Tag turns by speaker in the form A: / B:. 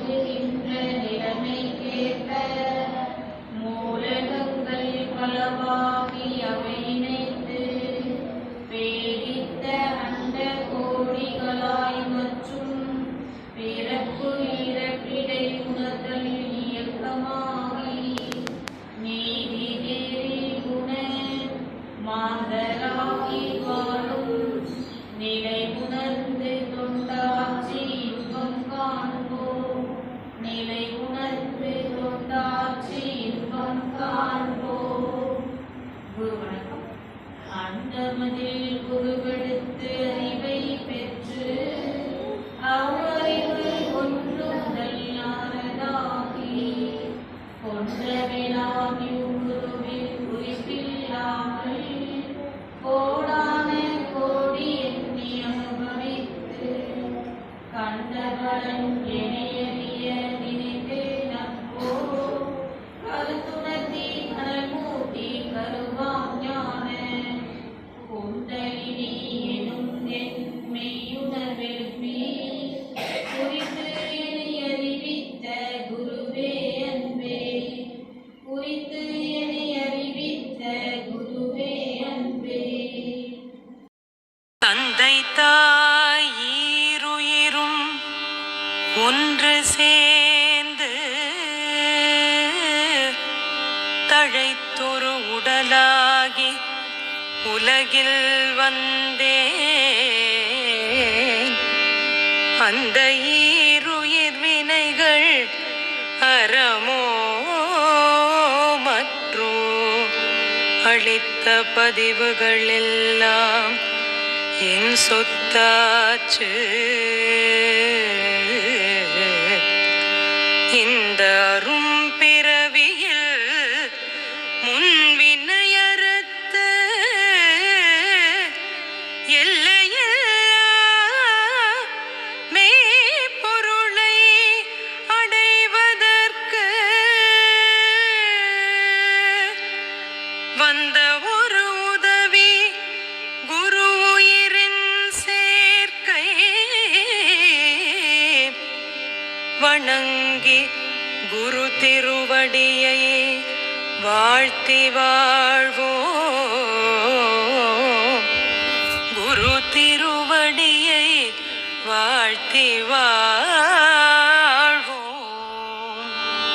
A: வருகின்ற நிலைமைக்கேற்ப மூலகங்கள் பலவாகி அவை இணைந்து பேரித்த அண்ட கோடிகளாய் மற்றும் பிறப்பு இறப்பிடை உணர்தல் இயக்கமாகி நீதி தேறி குண மாந்தராகி வாழும் நிலை உணர்ந்து தொண்டாட்சி இன்பம் காண்போம். நிலை உணர்ந்து தொண்டாட்சி இன்பம் காண்போம். குரு வணக்கம். அண்டமதில் குருவெடுத்து அறிவை பெற்று அவ்வறிவு ஒன்றுதல் ஞானதாகி கொண்டவெலாம் இவ்வுருவில் குறிப்பில்லாமல் கோடான கோடி எண்ணி அனுபவித்து கண்டவளன் எனையறிய நினைத்தேன் அப்போ கருத்துணர்த்தி கனல் மூட்டி கருவாம் ஞான குண்டலினி எனும் என் மெய்யுணர்வெழுப்பி குறித்து என்னை அறிவித்த குருவே அன்பே. குறித்து என்னை அறிவித்த குருவே அன்பே.
B: தந்தை தாய் ஈருயிரும் ஒன்று சேர்ந்து தழைத்தொரு உடலாகி உலகில் வந்தேன். அந்த ஈருயிர் வினைகள் அறமோ மற்றோ அளித்த பதிவுகள் எல்லாம் என் சொத்தாச்சு. இந்த அரும் பிறவியில் முன்வினையறுத்த எல்லையில்லா மெய்ப்பொருளை அடைவதற்கு வந்த ஒரு உதவி குரு உயிரின் சேர்க்கை. வணங்கி குரு திருவடியை வாழ்த்தி வாழ்வோம். குரு திருவடியை வாழ்த்தி வாழ்வோம்.